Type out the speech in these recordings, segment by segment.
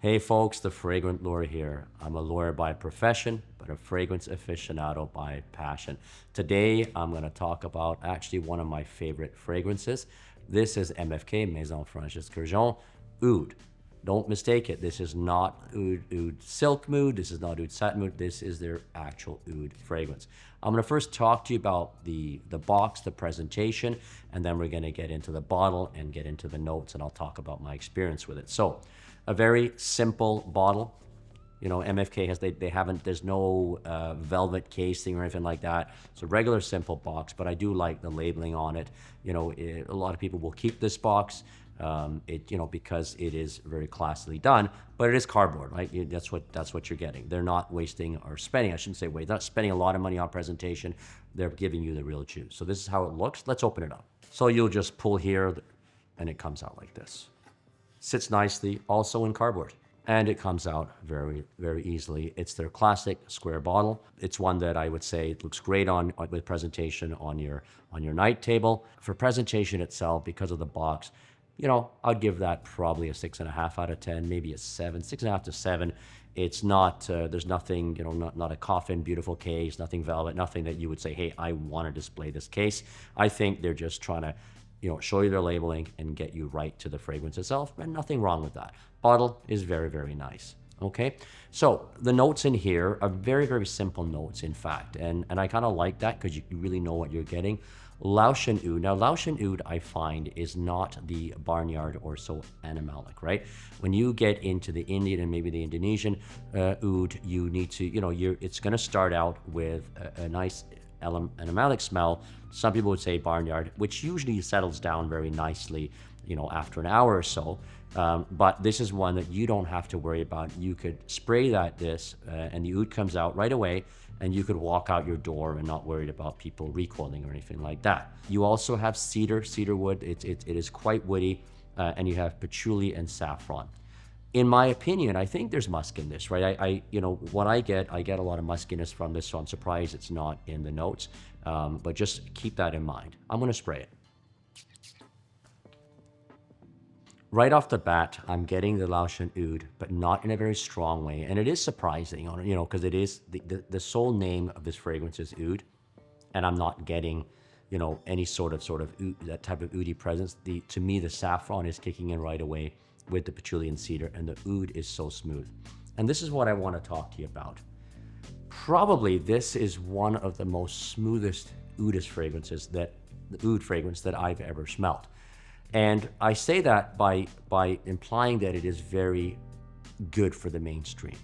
Hey folks, the Fragrant Lure here. I'm a lawyer by profession, but a fragrance aficionado by passion. Today, I'm going to talk about actually one of my favorite fragrances. This is MFK, Maison Francis Kurkdijan, Oud. Don't mistake it. This is not Oud Silk Mood. This is not Oud Satin Mood. This is their actual Oud fragrance. I'm going to first talk to you about the box, the presentation, and then we're going to get into the bottle and get into the notes, and I'll talk about my experience with it. So, a very simple bottle. You know, MFK has, they haven't, there's no velvet casing or anything like that. It's a regular simple box, but I do like the labeling on it. You know, a lot of people will keep this box, because it is very classily done, but it is cardboard, right? That's what you're getting. They're not wasting or spending, I shouldn't say wait, they're not spending a lot of money on presentation. They're giving you the real juice. So this is how it looks. Let's open it up. So you'll just pull here and it comes out like this. Sits nicely, also in cardboard. And it comes out very, very easily. It's their classic square bottle. It's one that I would say it looks great with presentation on your night table. For presentation itself, because of the box, you know, I'd give that probably a 6.5 out of 10, maybe a 7, 6.5 to 7. It's not, there's nothing, you know, not a coffin, beautiful case, nothing velvet, nothing that you would say, hey, I want to display this case. I think they're just trying to, you know, show you their labeling and get you right to the fragrance itself, and nothing wrong with that. Bottle is very, very nice. Okay, so the notes in here are very, very simple notes, in fact, and I kind of like that because you really know what you're getting. Laushan Oud. Now, Laushan Oud, I find, is not the barnyard or so animalic, right? When you get into the Indian and maybe the Indonesian Oud, you need to, you know, it's going to start out with a nice animalic smell. Some people would say barnyard, which usually settles down very nicely, you know, after an hour or so. But this is one that you don't have to worry about. You could spray this and the oud comes out right away, and you could walk out your door and not worried about people recoiling or anything like that. You also have cedar wood. It is quite woody, and you have patchouli and saffron. In my opinion, I think there's musk in this, right? You know, what I get a lot of muskiness from this, so I'm surprised it's not in the notes. But just keep that in mind. I'm going to spray it. Right off the bat, I'm getting the Laushan Oud, but not in a very strong way. And it is surprising, you know, because it is the sole name of this fragrance is Oud, and I'm not getting, you know, any sort of oud, that type of oudy presence. To me, the saffron is kicking in right away with the patchouli and cedar, and the oud is so smooth. And this is what I want to talk to you about. Probably this is one of the most smoothest oud fragrance that I've ever smelled. And I say that by implying that it is very good for the mainstream,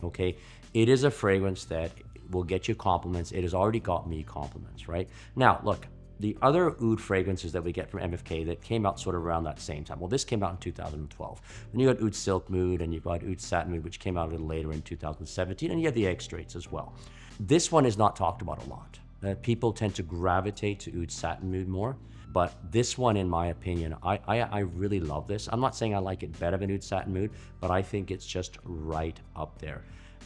okay? It is a fragrance that will get you compliments. It has already got me compliments, right? Now, look, the other oud fragrances that we get from MFK that came out sort of around that same time. Well, this came out in 2012. Then you got Oud Silk Mood, and you got Oud Satin Mood, which came out a little later in 2017, and you have the egg straights as well. This one is not talked about a lot. People tend to gravitate to Oud Satin Mood more, but this one, in my opinion, I really love this. I'm not saying I like it better than Oud Satin Mood, but I think it's just right up there.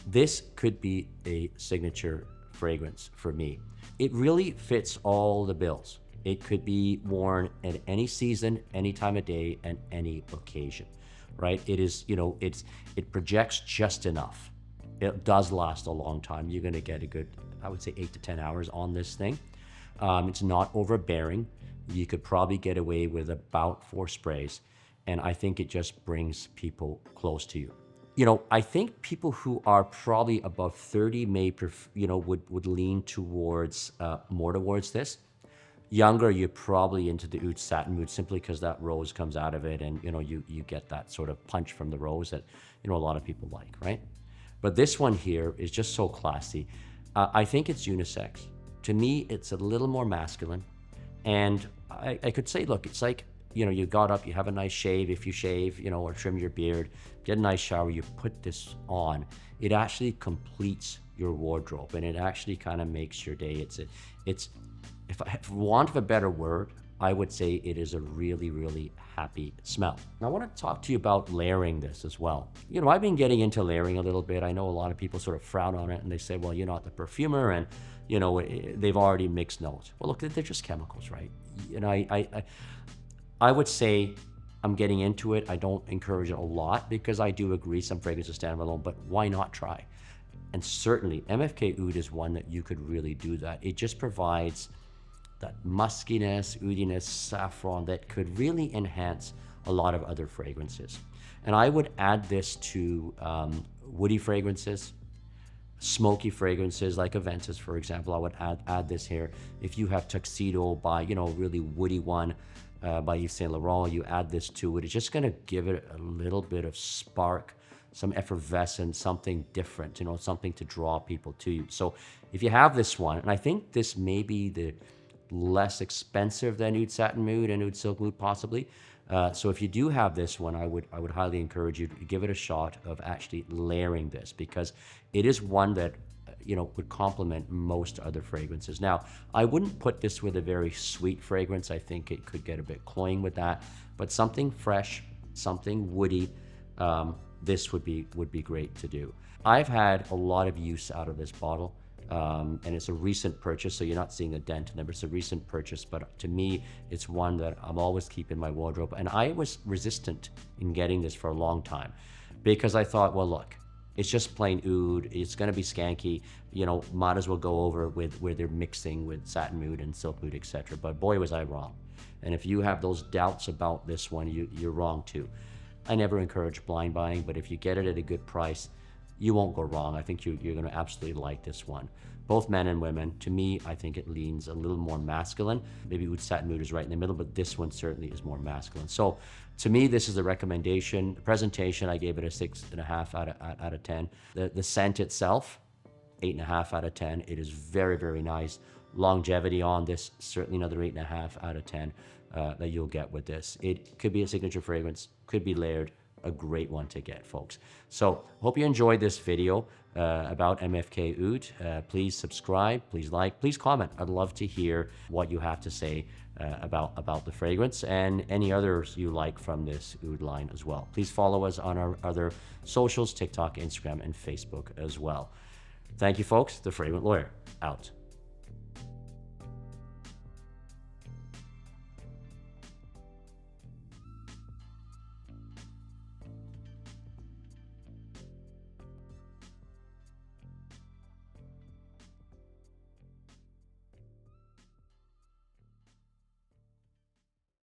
This could be a signature fragrance for me. It really fits all the bills. It could be worn at any season, any time of day, and any occasion, right? It is, you know, it projects just enough. It does last a long time. You're gonna get a good, I would say 8 to 10 hours on this thing. It's not overbearing. You could probably get away with about 4 sprays, and I think it just brings people close to you. You know, I think people who are probably above 30 may, would lean towards, more towards this. Younger, you're probably into the Oud Satin Mood simply because that rose comes out of it, and, you know, you get that sort of punch from the rose that, you know, a lot of people like, right? But this one here is just so classy. I think it's unisex. To me, it's a little more masculine. And I could say, look, it's like, you know, you got up, you have a nice shave, if you shave, you know, or trim your beard, get a nice shower, you put this on. It actually completes your wardrobe, and it actually kind of makes your day. For want of a better word, I would say it is a really, really happy smell. Now, I want to talk to you about layering this as well. You know, I've been getting into layering a little bit. I know a lot of people sort of frown on it, and they say, well, you're not the perfumer, and, you know, they've already mixed notes. Well, look, they're just chemicals, right? You know, I would say I'm getting into it. I don't encourage it a lot because I do agree some fragrances stand alone, but why not try? And certainly MFK Oud is one that you could really do that. It just provides that muskiness, oudiness, saffron that could really enhance a lot of other fragrances. And I would add this to woody fragrances, smoky fragrances like Aventus, for example. I would add this here. If you have Tuxedo by, really woody one by Yves Saint Laurent, you add this to it. It's just gonna give it a little bit of spark, some effervescence, something different, something to draw people to you. So if you have this one, and I think this may be the less expensive than Oud Satin Mood and Oud Silk Mood possibly. So if you do have this one, I would highly encourage you to give it a shot of actually layering this, because it is one that would complement most other fragrances. Now, I wouldn't put this with a very sweet fragrance. I think it could get a bit cloying with that, but something fresh, something woody, this would be great to do. I've had a lot of use out of this bottle. And it's a recent purchase, so you're not seeing a dent in it, but it's a recent purchase. But to me, it's one that I'm always keeping in my wardrobe. And I was resistant in getting this for a long time because I thought, well, look, it's just plain oud. It's going to be skanky. Might as well go over with where they're mixing with satin mood and silk mood, etc. But boy, was I wrong. And if you have those doubts about this one, you're wrong too. I never encourage blind buying, but if you get it at a good price, you won't go wrong. I think you're going to absolutely like this one. Both men and women. To me, I think it leans a little more masculine. Maybe Oud Satin Mood is right in the middle, but this one certainly is more masculine. So to me, this is a recommendation. The presentation, I gave it a 6.5 out of 10. The scent itself, 8.5 out of 10. It is very, very nice. Longevity on this, certainly another 8.5 out of 10 that you'll get with this. It could be a signature fragrance, could be layered. A great one to get, folks. So hope you enjoyed this video about MFK Oud. Please subscribe, please like, please comment. I'd love to hear what you have to say about the fragrance and any others you like from this Oud line as well. Please follow us on our other socials, TikTok, Instagram, and Facebook as well. Thank you, folks. The Fragrant Lawyer, out.